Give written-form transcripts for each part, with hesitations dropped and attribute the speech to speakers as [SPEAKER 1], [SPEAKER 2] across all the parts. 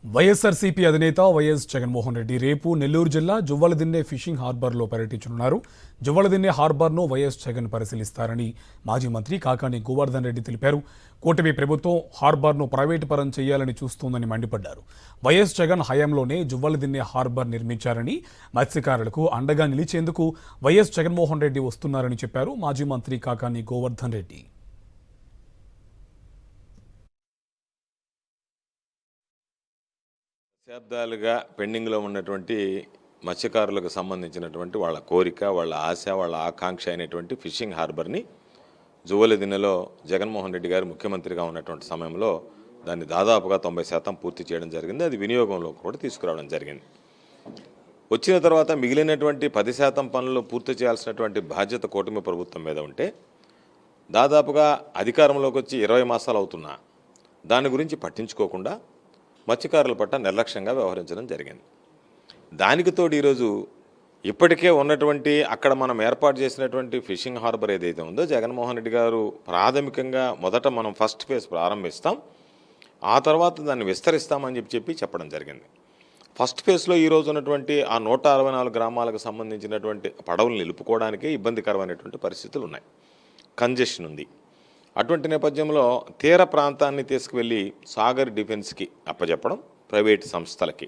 [SPEAKER 1] వైఎస్ఆర్సీపీ అధినేత వైఎస్ జగన్మోహన్ రెడ్డి రేపు నెల్లూరు జిల్లా జువ్వలదిన్నె ఫిషింగ్ హార్బర్లో పర్యటించనున్నారు. జువ్వలదిన్నె హార్బర్ను వైఎస్ జగన్ పరిశీలిస్తారని మాజీ మంత్రి కాకాని గోవర్ధన్ రెడ్డి తెలిపారు. కూటమి ప్రభుత్వం హార్బర్ను ప్రైవేటు పరం చేయాలని చూస్తోందని మండిపడ్డారు. వైఎస్ జగన్ హయాంలోనే జువ్వలదిన్నె హార్బర్ నిర్మించారని, మత్స్యకారులకు అండగా నిలిచేందుకు వైఎస్ జగన్మోహన్ రెడ్డి వస్తున్నారని చెప్పారు మాజీ మంత్రి కాకాని గోవర్ధన్ రెడ్డి.
[SPEAKER 2] దశాబ్దాలుగా పెండింగ్లో ఉన్నటువంటి మత్స్యకారులకు సంబంధించినటువంటి వాళ్ళ కోరిక, వాళ్ళ ఆశ, వాళ్ళ ఆకాంక్ష అయినటువంటి ఫిషింగ్ హార్బర్ని జువ్వలదిన్నెలో జగన్మోహన్ రెడ్డి గారు ముఖ్యమంత్రిగా ఉన్నటువంటి సమయంలో దాన్ని దాదాపుగా 90% పూర్తి చేయడం జరిగింది. అది వినియోగంలో కూడా తీసుకురావడం జరిగింది. వచ్చిన తర్వాత మిగిలినటువంటి 10% పనులు పూర్తి చేయాల్సినటువంటి బాధ్యత కూటమి ప్రభుత్వం మీద ఉంటే దాదాపుగా అధికారంలోకి వచ్చి 20 మాసాలు అవుతున్నా దాని గురించి పట్టించుకోకుండా మత్స్యకారుల పట్ల నిర్లక్ష్యంగా వ్యవహరించడం జరిగింది. దానికి తోడు ఈరోజు ఇప్పటికే ఉన్నటువంటి అక్కడ మనం ఏర్పాటు చేసినటువంటి ఫిషింగ్ హార్బర్ ఏదైతే ఉందో జగన్మోహన్ రెడ్డి గారు ప్రాథమికంగా మొదట మనం ఫస్ట్ ఫేజ్ ప్రారంభిస్తాం, ఆ తర్వాత దాన్ని విస్తరిస్తామని చెప్పడం జరిగింది. ఫస్ట్ ఫేజ్లో ఈరోజు ఉన్నటువంటి ఆ 164 గ్రామాలకు సంబంధించినటువంటి పడవలు నిలుపుకోవడానికే ఇబ్బందికరమైనటువంటి పరిస్థితులు ఉన్నాయి. కంజెషన్ ఉంది. అటువంటి నేపథ్యంలో తీర ప్రాంతాన్ని తీసుకువెళ్ళి సాగర్ డిఫెన్స్కి అప్పచెప్పడం ప్రైవేట్ సంస్థలకి,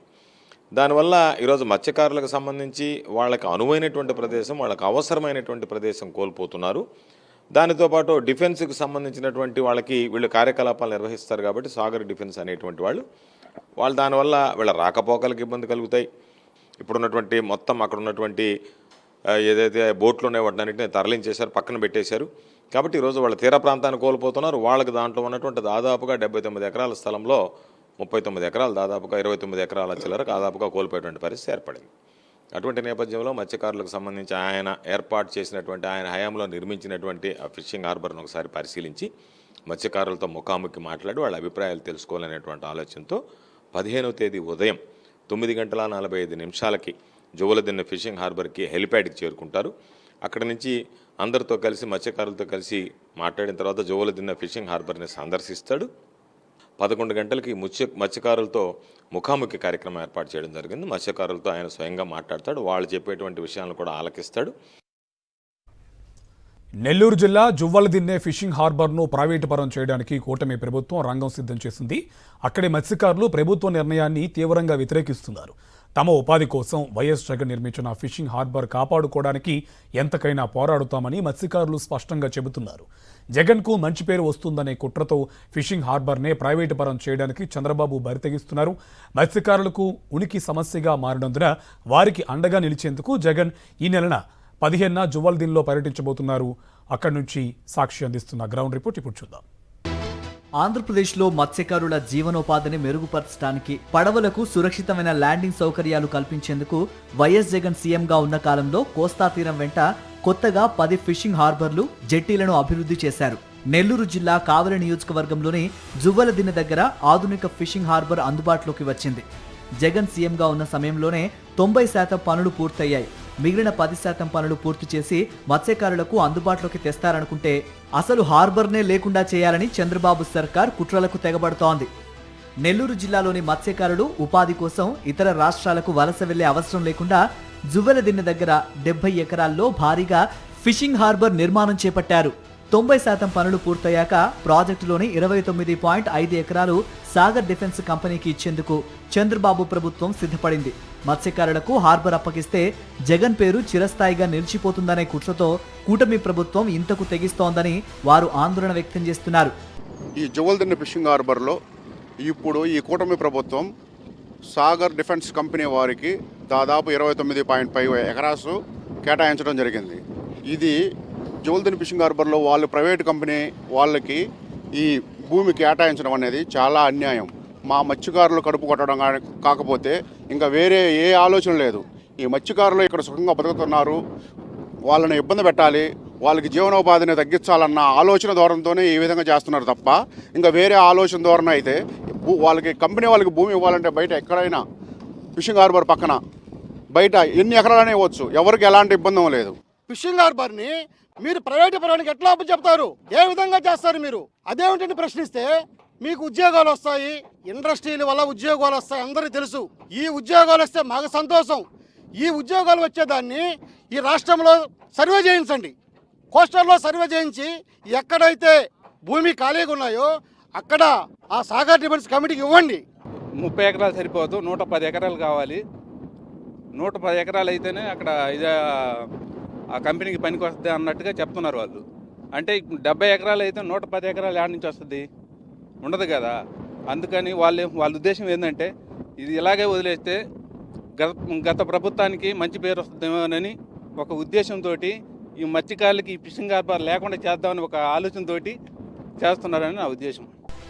[SPEAKER 2] దానివల్ల ఈరోజు మత్స్యకారులకు సంబంధించి వాళ్ళకి అనువైనటువంటి ప్రదేశం, వాళ్ళకి అవసరమైనటువంటి ప్రదేశం కోల్పోతున్నారు. దానితో పాటు డిఫెన్స్కి సంబంధించినటువంటి వాళ్ళకి వీళ్ళు కార్యకలాపాలు నిర్వహిస్తారు కాబట్టి సాగర్ డిఫెన్స్ అనేటువంటి వాళ్ళు దానివల్ల వీళ్ళ రాకపోకలకు ఇబ్బంది కలుగుతాయి. ఇప్పుడున్నటువంటి మొత్తం అక్కడ ఉన్నటువంటి ఏదైతే బోట్లు ఉన్నాయో వాటినన్నింటినీ తరలించేశారు, పక్కన పెట్టేశారు. కాబట్టి ఈరోజు వాళ్ళ తీర ప్రాంతాన్ని కోల్పోతున్నారు. వాళ్ళకి దాంట్లో ఉన్నటువంటి దాదాపుగా 79 ఎకరాల స్థలంలో 39 ఎకరాలు, దాదాపుగా 29 ఎకరాల చిల్లర దాదాపుగా కోల్పోయేటువంటి పరిస్థితి ఏర్పడింది. అటువంటి నేపథ్యంలో మత్స్యకారులకు సంబంధించి ఆయన ఏర్పాటు చేసినటువంటి, ఆయన హయాంలో నిర్మించినటువంటి ఆ ఫిషింగ్ హార్బర్ను ఒకసారి పరిశీలించి మత్స్యకారులతో ముఖాముఖి మాట్లాడి వాళ్ళ అభిప్రాయాలు తెలుసుకోవాలనేటువంటి ఆలోచనతో 15వ తేదీ ఉదయం 9:45 జువ్వలదిన్నె ఫిషింగ్ హార్బర్కి హెలిప్యాడ్కి చేరుకుంటారు. అక్కడి నుంచి అందరితో కలిసి మత్స్యకారులతో కలిసి మాట్లాడిన తర్వాత జువ్వలదిన్నె ఫిషింగ్ హార్బర్ని సందర్శిస్తాడు. 11 గంటలకి మత్స్యకారులతో ముఖాముఖి కార్యక్రమం ఏర్పాటు చేయడం జరిగింది. మత్స్యకారులతో ఆయన స్వయంగా మాట్లాడతాడు, వాళ్ళు చెప్పేటువంటి విషయాలను కూడా ఆలకిస్తాడు.
[SPEAKER 1] నెల్లూరు జిల్లా జువ్వలదిన్నె ఫిషింగ్ హార్బర్ను ప్రైవేటు పరం చేయడానికి కూటమి ప్రభుత్వం రంగం సిద్ధం చేసింది. అక్కడి మత్స్యకారులు ప్రభుత్వ నిర్ణయాన్ని తీవ్రంగా వ్యతిరేకిస్తున్నారు. తమ ఉపాధి కోసం వైఎస్ జగన్ నిర్మించిన ఫిషింగ్ హార్బర్ కాపాడుకోవడానికి ఎంతకైనా పోరాడుతామని మత్స్యకారులు స్పష్టంగా చెబుతున్నారు. జగన్కు మంచి పేరు వస్తుందనే కుట్రతో ఫిషింగ్ హార్బర్నే ప్రైవేటు పరం చేయడానికి చంద్రబాబు బరితెగిస్తున్నారు. మత్స్యకారులకు ఉనికి సమస్యగా మారినందున వారికి అండగా నిలిచేందుకు జగన్ ఈ నెలన 15న జువ్వలదిన్నెలో పర్యటించబోతున్నారు. అక్కడి నుంచి సాక్షి అందిస్తున్న గ్రౌండ్ రిపోర్ట్ ఇప్పుడు చూద్దాం.
[SPEAKER 3] ఆంధ్రప్రదేశ్లో మత్స్యకారుల జీవనోపాధిని మెరుగుపరచడానికి, పడవలకు సురక్షితమైన ల్యాండింగ్ సౌకర్యాలు కల్పించేందుకు వైఎస్ జగన్ సీఎంగా ఉన్న కాలంలో కోస్తా తీరం వెంట కొత్తగా 10 ఫిషింగ్ హార్బర్లు, జెట్టీలను అభివృద్ధి చేశారు. నెల్లూరు జిల్లా కావలి నియోజకవర్గంలోని జువ్వలదిన్నె దగ్గర ఆధునిక ఫిషింగ్ హార్బర్ అందుబాటులోకి వచ్చింది. జగన్ సీఎంగా ఉన్న సమయంలోనే 90% పనులు పూర్తయ్యాయి. మిగిలిన 10% పనులు పూర్తి చేసి మత్స్యకారులకు అందుబాటులోకి తెస్తారనుకుంటే అసలు హార్బర్నే లేకుండా చేయాలని చంద్రబాబు సర్కార్ కుట్రలకు తెగబడుతోంది. నెల్లూరు జిల్లాలోని మత్స్యకారులు ఉపాధి కోసం ఇతర రాష్ట్రాలకు వలస వెళ్లే అవసరం లేకుండా జువ్వలదిన్నె దగ్గర 70 ఎకరాల్లో భారీగా ఫిషింగ్ హార్బర్ నిర్మాణం చేపట్టారు. 90% పనులు పూర్తయ్యాక ప్రాజెక్టులోని 29.5 ఎకరాలు సాగర్ డిఫెన్స్ కంపెనీకి ఇచ్చేందుకు చంద్రబాబు ప్రభుత్వం సిద్ధపడింది. మత్స్యకారులకు హార్బర్ అప్పగిస్తే జగన్ పేరు చిరస్థాయిగా నిలిచిపోతుందనే కుట్రతో కూటమి ప్రభుత్వం ఇంతకు తెగిస్తోందని వారు ఆందోళన వ్యక్తం చేస్తున్నారు.
[SPEAKER 4] ఈ జువ్వలదిన్నె ఫిషింగ్ హార్బర్లో ఇప్పుడు ఈ కూటమి ప్రభుత్వం సాగర్ డిఫెన్స్ కంపెనీ వారికి దాదాపు 29.5 ఎకరాసు కేటాయించడం జరిగింది. ఇది జువ్వలదిన్నె ఫిషింగ్ హార్బర్లో వాళ్ళు ప్రైవేట్ కంపెనీ వాళ్ళకి ఈ భూమి కేటాయించడం అనేది చాలా అన్యాయం. మా మత్స్యకారులు కడుపు కొట్టడం కాకపోతే ఇంకా వేరే ఏ ఆలోచన లేదు. ఈ మత్స్యకారులు ఇక్కడ సుఖంగా బతుకుతున్నారు, వాళ్ళని ఇబ్బంది పెట్టాలి, వాళ్ళకి జీవనోపాధిని తగ్గించాలన్న ఆలోచన ధోరణితోనే ఈ విధంగా చేస్తున్నారు తప్ప ఇంకా వేరే ఆలోచన ధోరణి అయితే వాళ్ళకి కంపెనీ వాళ్ళకి భూమి ఇవ్వాలంటే బయట ఎక్కడైనా ఫిషింగ్ హార్బర్ పక్కన బయట ఎన్ని ఎకరాలనే ఇవ్వచ్చు, ఎవరికి ఎలాంటి ఇబ్బంది లేదు.
[SPEAKER 5] ఫిషింగ్ హార్బర్ని మీరు ప్రైవేటు పరానికి ఎట్లా చెప్తారు? ఏ విధంగా చేస్తారు మీరు? అదేమిటంటే ప్రశ్నిస్తే మీకు ఉద్యోగాలు వస్తాయి, ఇండస్ట్రీల వల్ల ఉద్యోగాలు వస్తాయి, అందరికీ తెలుసు. ఈ ఉద్యోగాలు వస్తే మాకు సంతోషం. ఈ ఉద్యోగాలు వచ్చేదాన్ని ఈ రాష్ట్రంలో సర్వే చేయించండి, కోస్టల్లో సర్వే చేయించి ఎక్కడైతే భూమి ఖాళీగా ఉన్నాయో అక్కడ ఆ సాగర్ డిఫెన్స్ కమిటీకి ఇవ్వండి.
[SPEAKER 6] 30 ఎకరాలు సరిపోదు, 110 ఎకరాలు కావాలి. 110 ఎకరాలు అయితేనే అక్కడ ఇదే ఆ కంపెనీకి పనికి వస్తుంది అన్నట్టుగా చెప్తున్నారు వాళ్ళు. అంటే 70 ఎకరాలు అయితే 110 ఎకరాలు యాడ్ నుంచి వస్తుంది, ఉండదు కదా. అందుకని వాళ్ళ ఉద్దేశం ఏంటంటే ఇది ఇలాగే వదిలేస్తే గత ప్రభుత్వానికి మంచి పేరు వస్తుందేమోనని ఒక ఉద్దేశంతో ఈ మత్స్యకారులకి ఈ ఫిషింగ్ హార్బర్ లేకుండా చేద్దామని ఒక ఆలోచనతో చేస్తున్నారని నా ఉద్దేశం.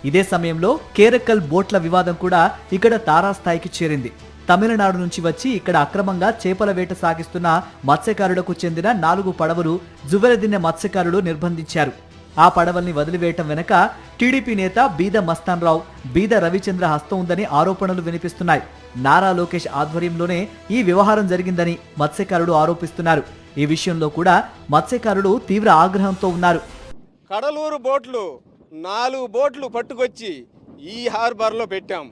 [SPEAKER 3] ఇదే సమయంలో కేరక్కల్ బోట్ల వివాదం కూడా ఇక్కడ తారాస్థాయికి చేరింది. తమిళనాడు నుంచి వచ్చి ఇక్కడ అక్రమంగా చేపల వేట సాగిస్తున్న మత్స్యకారులకు చెందిన 4 పడవలు జువెలదిన్నె మత్స్యకారులు నిర్బంధించారు. ఆ పడవల్ని వదిలివేయటం వెనక టీడీపీ నేత బీద మస్తాన్ రావు, బీద రవిచంద్ర హస్తం ఉందని ఆరోపణలు వినిపిస్తున్నాయి. నారా లోకేష్ ఆధ్వర్యంలోనే ఈ వ్యవహారం జరిగిందని మత్స్యకారులు ఆరోపిస్తున్నారు. ఈ విషయంలో కూడా మత్స్యకారులు తీవ్ర ఆగ్రహంతో ఉన్నారు.
[SPEAKER 7] కడలూరు బోట్లు 4 బోట్లు పట్టుకొచ్చి ఈ హార్బర్లో పెట్టాం.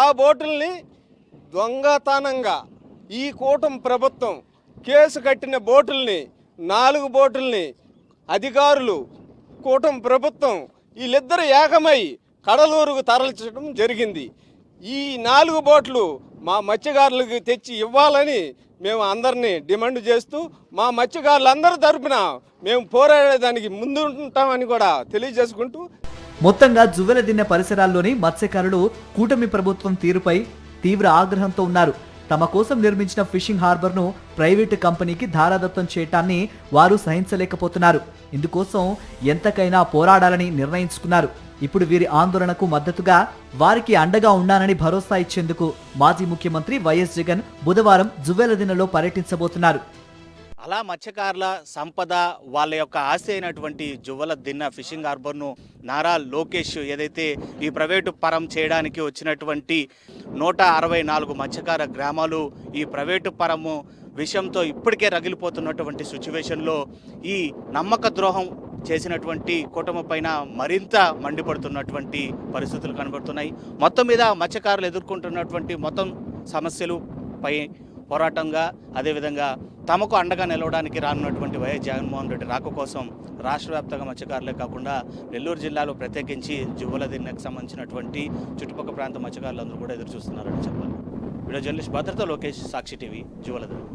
[SPEAKER 7] ఆ బోటుల్ని దొంగతనంగా ఈ కూటమి ప్రభుత్వం కేసు కట్టిన బోటుల్ని 4 బోటుల్ని అధికారులు కూటమి ప్రభుత్వం వీళ్ళిద్దరు ఏకమై కడలూరుకు తరలించడం జరిగింది. ఈ 4 బోట్లు మా మత్స్యకారులకు తెచ్చి ఇవ్వాలని మేము అందరినీ డిమాండ్ చేస్తూ మా మత్స్యకారులందరి తరపున మేము పోరాడేదానికి ముందుంటామని కూడా తెలియజేసుకుంటూ
[SPEAKER 3] మొత్తంగా జువెలదిన్నె పరిసరాల్లోని మత్స్యకారులు కూటమి ప్రభుత్వం తీరుపై తీవ్ర ఆగ్రహంతో ఉన్నారు. తమ కోసం నిర్మించిన ఫిషింగ్ హార్బర్ను ప్రైవేటు కంపెనీకి ధారాదత్తం చేయటాన్ని వారు సహించలేకపోతున్నారు. ఇందుకోసం ఎంతకైనా పోరాడాలని నిర్ణయించుకున్నారు. ఇప్పుడు వీరి ఆందోళనకు మద్దతుగా వారికి అండగా ఉన్నానని భరోసా ఇచ్చేందుకు మాజీ ముఖ్యమంత్రి వైఎస్ జగన్ బుధవారం జువెలదిన్నెలో పర్యటించబోతున్నారు.
[SPEAKER 8] అలా మత్స్యకారుల సంపద, వాళ్ళ యొక్క ఆశ అయినటువంటి జువెలదిన్నె ఫిషింగ్ హార్బర్ను నారా లోకేష్ ఏదైతే ఈ ప్రైవేటు పరం చేయడానికి వచ్చినటువంటి 164 మత్స్యకార గ్రామాలు ఈ ప్రైవేటు పరము విషయంతో ఇప్పటికే రగిలిపోతున్నటువంటి సిచ్యువేషన్లో ఈ నమ్మక ద్రోహం చేసినటువంటి కూటమి పైన మరింత మండిపడుతున్నటువంటి పరిస్థితులు కనబడుతున్నాయి. మొత్తం మీద మత్స్యకారులు ఎదుర్కొంటున్నటువంటి మొత్తం సమస్యలు పై పోరాటంగా, అదేవిధంగా తమకు అండగా నిలవడానికి రానున్నటువంటి వైఎస్ జగన్మోహన్ రెడ్డి రాక కోసం రాష్ట్ర వ్యాప్తంగా మత్స్యకారులే కాకుండా నెల్లూరు జిల్లాలో ప్రత్యేకించి జువెలదిన్నెకు సంబంధించినటువంటి చుట్టుపక్కల ప్రాంత మత్స్యకారులందరూ కూడా ఎదురు చూస్తున్నారని చెప్పాలి. వీడియో జర్నలిస్ట్ భద్రత లోకేష్, సాక్షి టీవీ, జువెలదిన్నె.